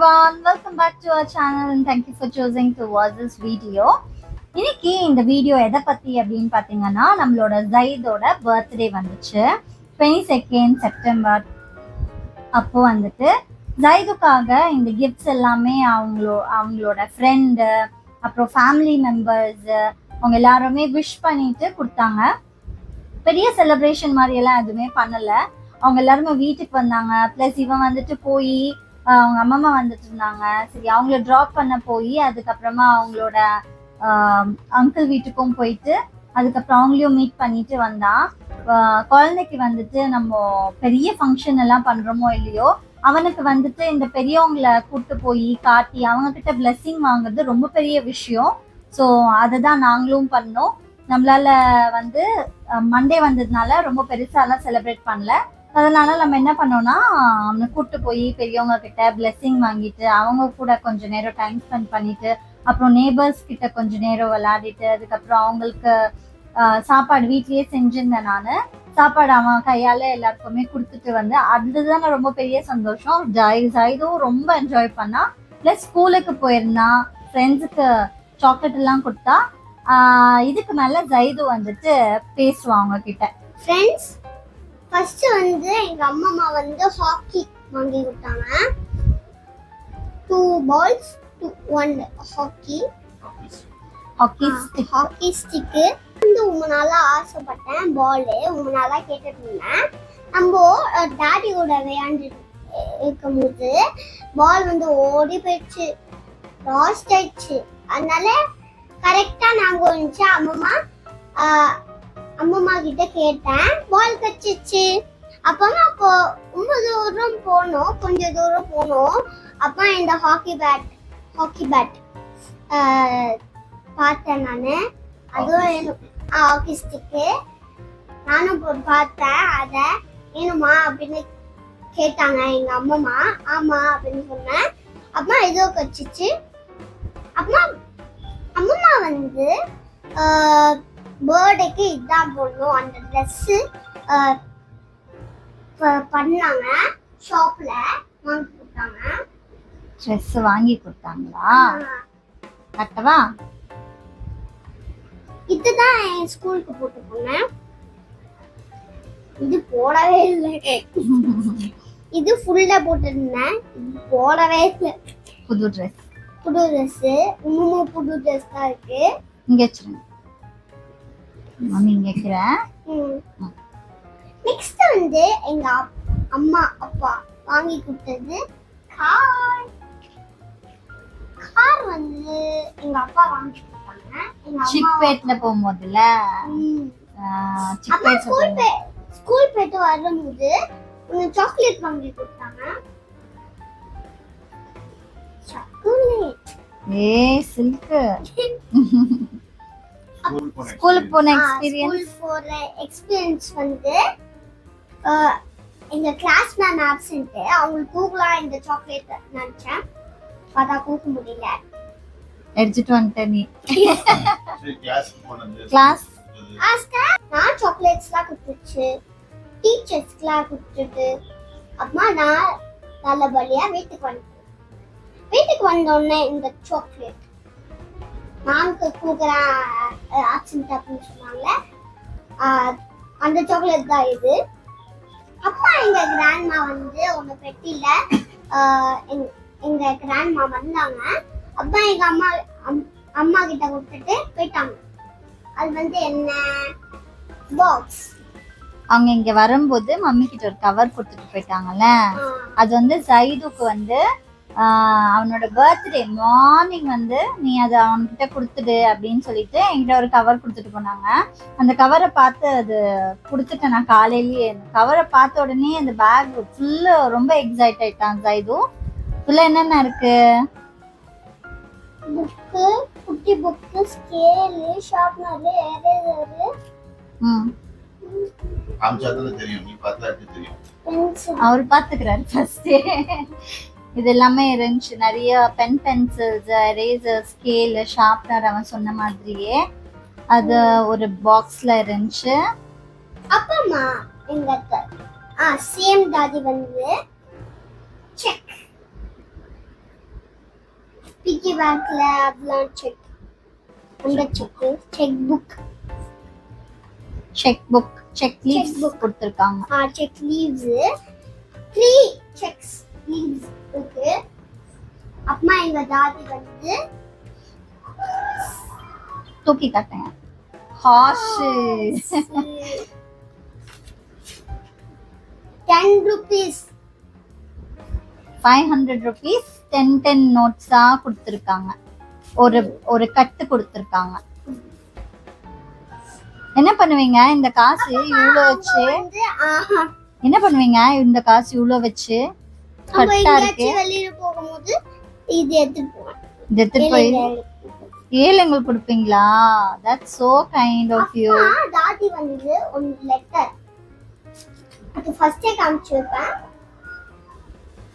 everyone, welcome back to our channel and thank you for choosing to watch this video. இன்னைக்கு இந்த video எதை பத்தி அப்படின்னு பாத்தீங்கன்னா நம்மளோட ஜைதோட பர்த்டே வந்துச்சு 22nd செப்டம்பர். அப்போ வந்துட்டு ஜைதுக்காக இந்த கிஃப்ட்ஸ் எல்லாமே அவங்களோட ஃப்ரெண்டு அப்புறம் ஃபேமிலி மெம்பர்ஸ் அவங்க எல்லாருமே விஷ் பண்ணிட்டு கொடுத்தாங்க. பெரிய செலிப்ரேஷன் மாதிரி எல்லாம் எதுவுமே பண்ணல. அவங்க எல்லாருமே வீட்டுக்கு வந்தாங்க. பிளஸ் இவன் வந்துட்டு போய் அவங்க அம்மா வந்துட்டு இருந்தாங்க. சரி, அவங்கள ட்ராப் பண்ண போய் அதுக்கப்புறமா அவங்களோட அங்கிள் வீட்டுக்கும் போயிட்டு அதுக்கப்புறம் அவங்களையும் மீட் பண்ணிட்டு வந்தான். குழந்தைக்கு வந்துட்டு நம்ம பெரிய ஃபங்க்ஷன் எல்லாம் பண்றோமோ இல்லையோ, அவனுக்கு வந்துட்டு இந்த பெரியவங்களை கூப்பிட்டு போய் காட்டி அவங்க கிட்ட பிளெஸ்ஸிங் வாங்குறது ரொம்ப பெரிய விஷயம். ஸோ அதை தான் நாங்களும் பண்ணோம். நம்மளால வந்து மண்டே வந்ததுனால ரொம்ப பெருசாலாம் செலிப்ரேட் பண்ணல. அதனால நம்ம என்ன பண்ணோம்னா அவனை கூப்பிட்டு போய் பெரியவங்க கிட்ட பிளெஸ்ஸிங் வாங்கிட்டு அவங்க கூட கொஞ்சம் நேரம் டைம் ஸ்பெண்ட் பண்ணிட்டு அப்புறம் நேபர்ஸ் கிட்ட கொஞ்சம் நேரம் விளையாடிட்டு அதுக்கப்புறம் அவங்களுக்கு சாப்பாடு வீட்லயே செஞ்சிருந்தேன். நான் சாப்பாடு அவன் கையால எல்லாருக்குமே கொடுத்துட்டு வந்து அதுதான் ரொம்ப பெரிய சந்தோஷம். ஜைதும் ரொம்ப என்ஜாய் பண்ணா. பிளஸ் ஸ்கூலுக்கு போயிருந்தான். ஃப்ரெண்ட்ஸுக்கு சாக்லேட் எல்லாம் கொடுத்தா. இதுக்கு மேல ஜைது வந்துட்டு பேசுவான் அவங்க கிட்ட. ஃப்ரெண்ட்ஸ், ஃபர்ஸ்ட் வந்து எங்க அம்மா வந்து ஹாக்கி வாங்கி கொடுத்தாங்க. 2 balls, 1 ஹாக்கி ஸ்டிக். வந்து ரொம்ப நாளா ஆசைப்பட்டேன் பால். ரொம்ப நாளா கேட்டுட்டு இருந்தேன். நம்ம டாடியோட விளையாண்டு இருக்கும்போது பால் வந்து ஓடி போயிடுச்சு, லாஸ்ட் ஆயிடுச்சு. அதனால கரெக்டா நாங்க வந்துச்சு அம்மா கிட்ட கேட்டேன், பால் கச்சிச்சு. அப்போ ரொம்ப தூரம் போனோம், கொஞ்சம் தூரம் போனோம். அப்ப இந்த ஹாக்கி பேட் பார்த்தேன் நானு. அதுவும் ஹாக்கி ஸ்டிக்கு நானும் பார்த்தேன். அத வேணுமா அப்படின்னு கேட்டாங்க எங்க அம்மா. ஆமா அப்படின்னு சொன்னேன். அப்புறம் இதோ கச்சிச்சு. அப்புறம் அம்மா வந்து பர்த்டேக்கு இதான் போடணும் அந்த ட்ரெஸ் பண்ணாங்க. ஷாப்ல வாங்கி கொடுத்தாங்க. ட்ரெஸ் வாங்கி கொடுத்தாங்களா? கட்டவா? இதுதான் என் ஸ்கூலுக்கு போட்டு போனேன். இது போடவே இல்லை. இது ஃபுல்லா போட்டிருந்தேன். இது போடவே இல்லை. புது ட்ரெஸ் இன்னமும் புது ட்ரெஸ் தான் இருக்கு. இங்க வச்சிருங்க மம்மி, இங்க வைக்கிறேன். நெக்ஸ்ட் வந்து எங்க அம்மா அப்பா வாங்கி கொடுத்தது கார் வந்து எங்க அப்பா வாங்கி கொடுத்தாங்க. சிக்பேட்ல போகும்போதுல ஸ்கூல் போயிட்டு வரும்போது சாக்லேட் வாங்கி கொடுத்தாங்க. Chocolate silk. ஸ்கூலுக்கு போன எக்ஸ்பீரியன்ஸ் வந்து எங்க கிளாஸ் மேம் ஆப்சென்ட். அவங்களுக்கு கூகுளா இந்த சாக்லேட் நினைச்சேன். பார்த்தா கூக்க முடியல. எடுத்துட்டு வந்துட்டேன் நீ கிளாஸ். நான் சாக்லேட்ஸ்லாம் கொடுத்துச்சு, டீச்சர்ஸ்க்குலாம் கொடுத்துட்டு அம்மா நான் நல்லபடியா வீட்டுக்கு வந்தோடனே இந்த சாக்லேட் நாங்க கூகுளா ஆப்சென்ட் அப்படின்னு சொன்னாங்க. அந்த சாக்லேட் தான் இது. அப்பா எங்க கிராண்ட்மா வந்து உங்க பெட்டியில எங்க கிராண்ட்மா வந்தாங்க. அப்பா எங்க அம்மா கிட்ட கொடுத்துட்டு போயிட்டாங்க. அது வந்து என்ன பாக்ஸ். அவங்க இங்க வரும்போது மம்மி கிட்ட ஒரு கவர் கொடுத்துட்டு போயிட்டாங்கல்ல. அது வந்து ஜைதுக்கு வந்து அவனோட பர்த்டே மார்னிங் வந்து நீ அதை அவன்கிட்ட கொடுத்துடு அப்படின்னு சொல்லிட்டு என்கிட்ட ஒரு கவர் கொடுத்துட்டு போனாங்க. அந்த கவரை பார்த்து அது கொடுத்துட்டேன் நான் காலையிலேயே. கவரை பார்த்த உடனே அந்த பேக் ஃபுல்லு ரொம்ப எக்ஸைட் ஆயிட்டான் ஜைது. ஃபுல்லா என்னென்ன இருக்கு? புக்கு, குட்டி புக்கு, ஸ்கேல், ஷார்ப்னர், எரேசர். அவர் பாத்துக்கிறாரு ஃபர்ஸ்ட். இது எல்லாமே இருந்துச்சு. நிறைய பென்சில்ஸ், எரேசர், ஸ்கேல், ஷார்ப்னர் அவன் சொன்ன மாதிரியே அது ஒரு பாக்ஸ்ல இருந்துச்சு. அப்பமா எங்க சேம் டாடி வந்து செக் பிக்கி பேங்க்ல அதெல்லாம் செக் அந்த செக் புக் செக் லீவ்ஸ் கொடுத்திருக்காங்க. செக் லீவ்ஸ் 3 செக்ஸ் லீவ்ஸ் இருக்கு. அம்மா எங்க தாதி வந்து தூக்கி காட்டுங்க. ஹார்ஸ் 10 rupees 500 rupees 10 நோட்ஸா கொடுத்திருக்காங்க. ஒரு கட்டு கொடுத்திருக்காங்க. என்ன பண்ணுவீங்க இந்த காசு இவ்ளோ வச்சு? என்ன பண்ணுவீங்க இந்த காசு இவ்ளோ வச்சு? கட்டா இருக்கு. வெளிய போகும்போது இது எடுத்துட்டு போய் ஏழைங்களுக்கு கொடுப்பீங்களா? That's so kind of you. தாதி வந்து ஒரு லெட்டர் அது ஃபர்ஸ்டே காமிச்சிருப்பேன்.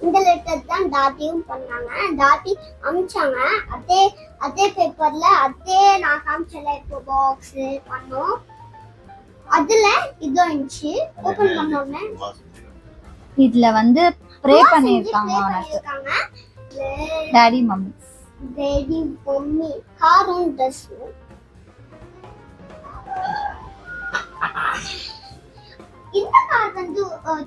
இந்த லெட்டர் தான் தாதியும் பண்ணாங்க. தாதி அமிச்சாங்க. அதே பேப்பர்ல அதே நான் காமிச்சல இப்போ பாக்ஸ் பண்ணோம். அதுல இது இருந்துச்சு. ஓபன் பண்ணோம்னா இதுல வந்து ப்ரே பண்ணிருக்காங்க உனக்கு. டாடி மம்மி காரும் ட்ரெஸ். இந்த கார் வந்து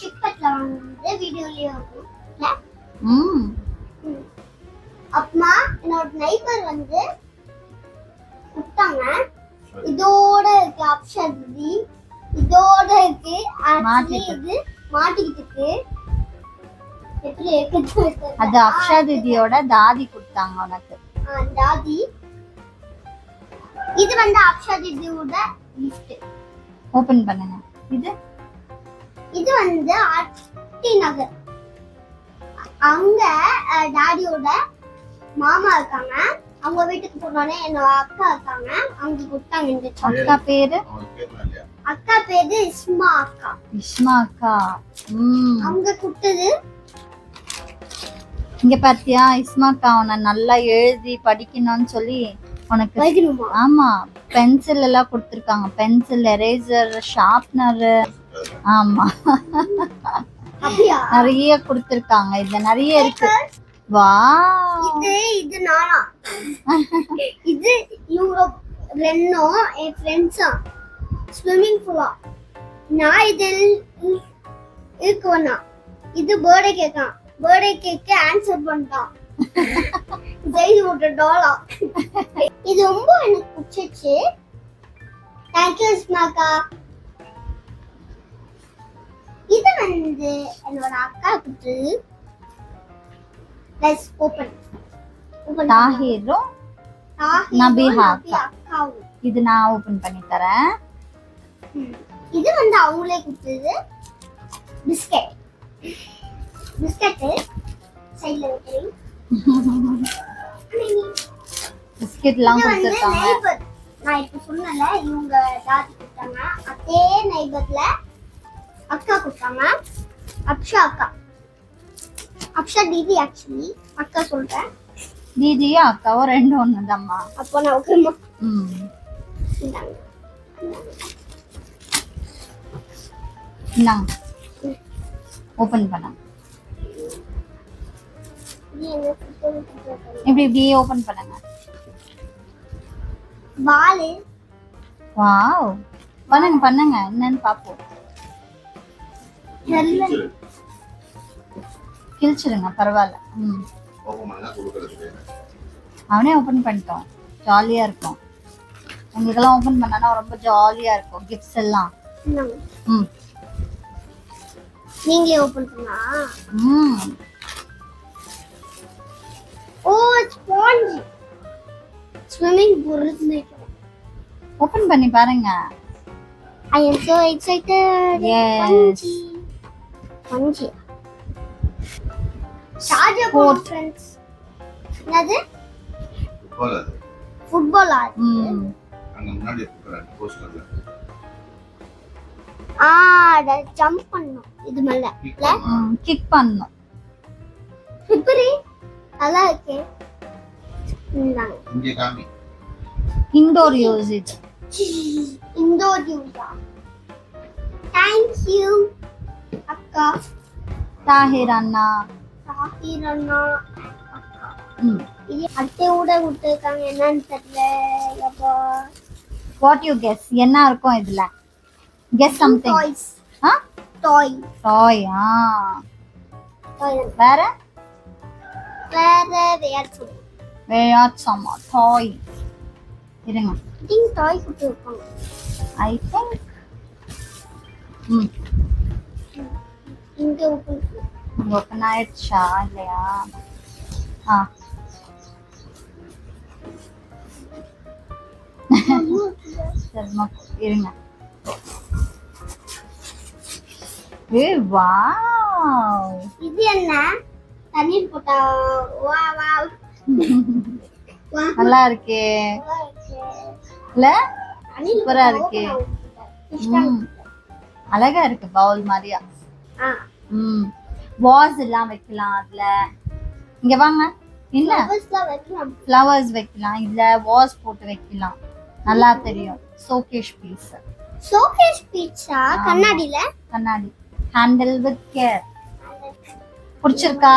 சிப்பட்ல வாங்குனது வீடியோலயே இருக்கும். அம்மா என்னோட நைபர் வந்து குட்டாங்க. இதோட இருக்கு அப்ஷதி. இதோட இருக்கு இது மாட்டிக்கிட்டு இருக்கு. எப்படி இருக்கு? அது அக்ஷா தீதியோட தாதி கொடுத்தாங்க உனக்கு. தாதி. இது வந்து அக்ஷா தீதியோட gift. ஓபன் பண்ணுங்க. இது வந்து ஆர்டி நகர். அங்க டாடியோட மாமா இருக்காங்க. அவங்க வீட்டுக்கு போனோனே என்னோட அக்கா இருக்காங்க. அவங்க கொடுத்தாங்க இந்த அக்கா பேரு? அக்கா பேரு இஸ்மா அக்கா. இஸ்மா அக்கா. அவங்க கொடுத்தது. இங்க பாத்தியா இஸ்மா அக்கா உன்னை நல்லா எழுதி படிக்கணும்னு சொல்லி உனக்கு ஆமா பென்சில் எல்லாம் கொடுத்திருக்காங்க. Pencil, eraser, sharpener. ஆமா நிறைய கொடுத்திருக்காங்க. இது நிறைய இருக்கு. வாவ். இது நானா இது இவங்க ரெண்டும் என் ஃப்ரெண்ட்ஸா ஸ்விம்மிங் பூலா. நான் இதில் இருக்குவனா. இது பர்த்டே கேக்கா. பர்த்டே கேக்கு ஆன்சர் பண்ணிட்டான். ஜெய் விட்ட டாலா. இது ரொம்ப எனக்கு பிடிச்சிச்சு. தேங்க்யூ ஸ்மாக்கா. இது வந்து என்னோட அக்கா குட்டு. Let's open. தாஹிரும் நபிஹா அக்கா. இது நான் ஓபன் பண்ணி தரேன். இது வந்து அவங்களே கொடுத்தது பிஸ்கட். பிஸ்கட் சைடுல வைக்கிறேன். பிஸ்கட்லாம் கொடுத்திருக்காங்க. நான் இப்ப சொன்னல இவங்க தாதி கொடுத்தாங்க. அதே நைபர்ல அக்கா கொடுத்தாங்க. அக்ஷா அக்கா. அக்ஷா தீதி ஆக்சுவலி அக்கா சொல்றேன். தீதியா அக்காவோ ரெண்டும் ஒண்ணுதாம்மா. அப்போ நான் ஓகேமா. இந்தாங்க ஓபன் பண்ண. இப்படி ஓபன் பண்ணுங்க. வாளு. வாவ். பண்ணுங்க என்னன்னு பாப்போம். கிழிச்சிருங்க பரவாயில்ல. அவனே ஓபன் பண்ணிட்டோம். ஜாலியா இருக்கும். உங்களுக்கெல்லாம் ஓபன் பண்ணா ரொம்ப ஜாலியா இருக்கும் கிஃப்ட்ஸ் எல்லாம். நீங்களே ஓபன் பண்ணா. ஓ ஸ்பாஞ்ச். ஸ்விமிங் பூல் நினைக்கிறேன். ஓபன் பண்ணி பாருங்க. I am so excited. Yes. Spongy. Charger board friends. என்னது? ஃபுட்பால் ஆடு. அங்க முன்னாடி இருக்குறாங்க போஸ்டர்ல. அத ஜம்ப் பண்ணனும். இது மேல கிக் பண்ணனும். இப்படி நல்லா இருக்கே. இங்க காமி. இன்டோர் யூஸ் இது. இன்டோர் யூஸா. Thank you அக்கா. தாஹிர் அண்ணா. தாஹிர் அண்ணா அக்கா. இது அட்டையோட விட்டுருக்காங்க என்னன்னு தெரியல அப்போ வாட் யூ கெஸ் என்ன இருக்கும் இதுல கெஸ் சம்திங் டாய்ஸ் ஆ டாய் டாய் ஆ டாய் வேற வேற டாய் இருங்க திங்க் டாய் கொடுத்துருக்காங்க ஐ திங்க் இங்க ஓபன் ஓப்பன் ஆயிடுச்சா இல்லையா ஆ சரிம்மா இருங்க ஏ வாவ் இது என்ன தண்ணீர் போட்டா வா வா நல்லா இருக்கே இல்ல சூப்பரா இருக்கே அழகா இருக்கு பவுல் மாதிரியா வாஸ் எல்லாம் வைக்கலாம் அதுல இங்க வாங்க என்ன ஃப்ளவர்ஸ் வைக்கலாம் இதுல வாஸ் போட்டு வைக்கலாம் நல்லா தெரியும் ஷோகேஸ் பீஸ் ஷோகேஸ் பீஸா கண்ணாடில கண்ணாடி ஹேண்டில் வித் கேர் பிடிச்சிருக்கா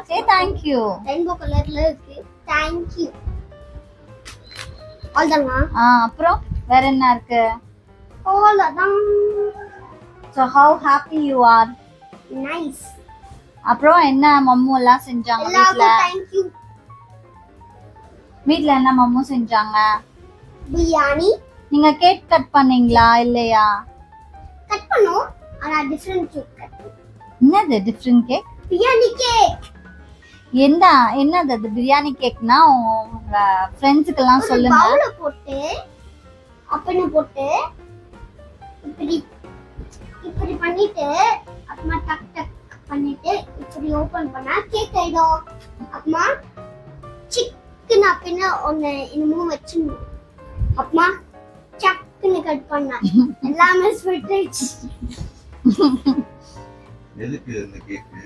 சே தேங்க் யூ ரெயின்போ கலர்ல இருக்கு தேங்க் யூ அவ்வளவுதானா அப்புறம் வேற என்ன இருக்கு அவ்வளவுதான் so how happy you are nice அப்புறம் என்ன மம்மு எல்லாம் செஞ்சாங்க வீட்ல எல்லாருக்கும் தேங்க் யூ வீட்ல என்ன மம்மு செஞ்சாங்க பிரியாணி நீங்க கேக் கட் பண்ணீங்களா இல்லையா கட் பண்ணோம் ஆனா டிஃபரண்ட் கேக் கட் என்னது டிஃபரண்ட் கேக் பிரியாணி கேக் என்னது அது பிரியாணி கேக்னா உங்க ஃப்ரெண்ட்ஸ்க்கு எல்லாம் சொல்லுங்க பவுல போட்டு அப்பன போட்டு இப்படி இப்படி பண்ணிட்டு அப்புறமா டக் டக் பண்ணிட்டு இப்படி ஓபன் பண்ணா கேக் ஆயிடும் அப்புறமா சிக்கன் அப்பன ஒன்னு இன்னமும் வச்சிடணும் அப்புறமா சக்குன்னு கட் பண்ணா எல்லாமே ஸ்வீட் ஆயிடுச்சு எதுக்கு இந்த கேக்கு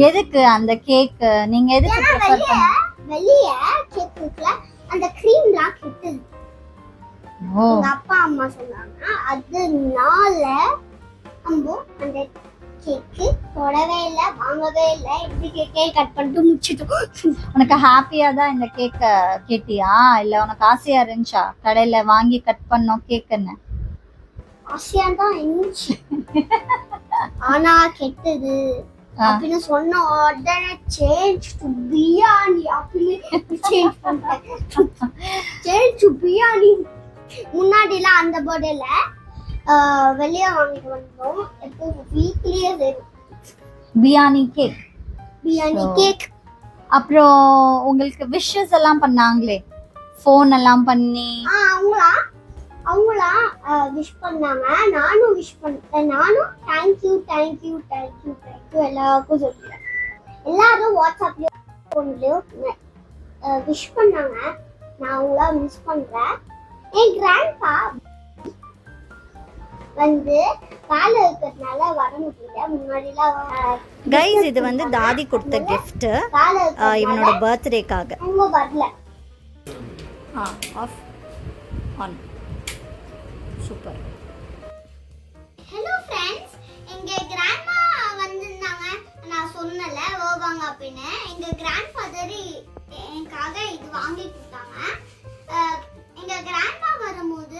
எதுக்கு அந்த கேக் நீங்க எதுக்கு ப்ரிஃபர் பண்ண வெளிய கேக் இருக்குல அந்த க்ரீம்லாம் கிட்டது ஓ எங்க அப்பா அம்மா சொன்னாங்க அதனால அம்போ அந்த கேக்கு தொடவே இல்லை வாங்கவே இல்லை இப்படி கேக்கே கட் பண்ணிட்டு முடிச்சிட்டோம் உனக்கு ஹாப்பியா தான் இந்த கேக்க கேட்டியா இல்ல உனக்கு ஆசையா இருந்துச்சா கடையில வாங்கி கட் பண்ணோம் கேக்குன்னு ஆசையா தான் இருந்துச்சு ஆனா கெட்டது அப்படின்னு சொன்ன உடனே சேஞ்ச் டு பிரியாணி அப்படின்னு சேஞ்ச் பண்ணிட்டேன் சேஞ்ச் டு பிரியாணி முன்னாடிலாம் அந்த பர்த்டேல வெளியே வாங்கிட்டு வந்தோம் எப்போ வீக்லியே பிரியாணி கேக் பிரியாணி கேக் அப்புறம் உங்களுக்கு விஷஸ் எல்லாம் பண்ணாங்களே ஃபோன் எல்லாம் பண்ணி அவங்களா விஷ் பண்ணாங்க நானும் விஷ் பண்ணேன் நானும் தேங்க்யூ தேங்க்யூ தேங்க்யூ தேங்க்யூ எல்லாருக்கும் சொல்லிட்டேன் எல்லாரும் வாட்ஸ்அப்லயோ ஃபோன்லயோ விஷ் பண்ணாங்க நான் அவங்கள மிஸ் பண்றேன் என் கிராண்ட்பா வந்து வேலை இருக்கிறதுனால வர முடியல முன்னாடிலாம் கைஸ் இது வந்து தாதி கொடுத்த gift இவனோட பர்த்டேக்காக அவங்க வரல ஆஃப் ஆன் சூப்பர் ஹலோ ஃப்ரெண்ட்ஸ் எங்க கிராண்ட்மா வந்திருந்தாங்க நான் சொன்னல ஓவாங்க அப்படின்னு எங்க கிராண்ட்ஃபாதர் எனக்காக இது வாங்கி கொடுத்தாங்க எங்க கிராண்ட்மா வரும்போது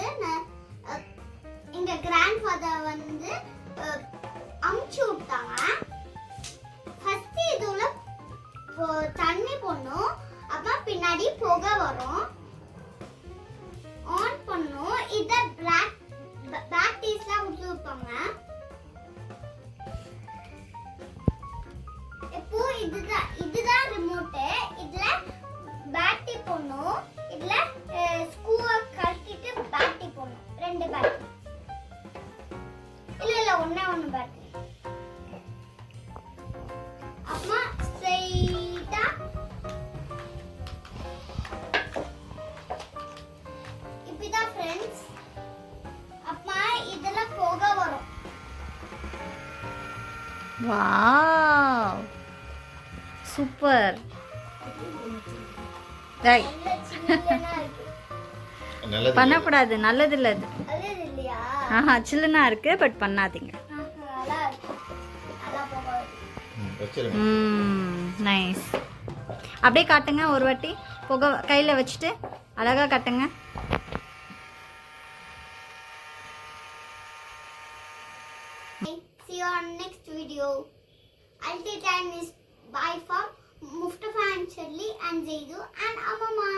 எங்க கிராண்ட்ஃபாதர் வந்து அமுச்சு விட்டாங்க ஃபர்ஸ்ட் இதுல தண்ணி போடணும் அப்புறம் பின்னாடி புகை வரும் ஆன் பண்ணணும் இத பேட்டரிஸ்லாம் கொடுத்துருப்பாங்க இப்போ இதுதான் ரிமோட்டு இதுல பேட்டரி போடணும் இதுல ஸ்க்ரூவை கழட்டிட்டு பேட்டரி போடணும் ரெண்டு பேட்டரி இல்ல ஒண்ணு பேட்டரி அம்மா ஸ்ட்ரைட்டா இப்படிதான் ஃப்ரெண்ட்ஸ் அம்மா இதெல்லாம் புகை வரும் வாவ் சூப்பர் டேய் பண்ணக்கூடாது நல்லது இல்லை அது நல்லது இல்லையா ஆஹா சில்லுனா இருக்கு பட் பண்ணாதீங்க நல்லா புகை வருது வச்சிருங்க நைஸ் அப்படியே காட்டுங்க ஒரு வாட்டி, புகை கையில் வச்சுட்டு அழகாக காட்டுங்க. See you on next video. Until time is bye from Mustafa and Shirley and Zaidu and Amama.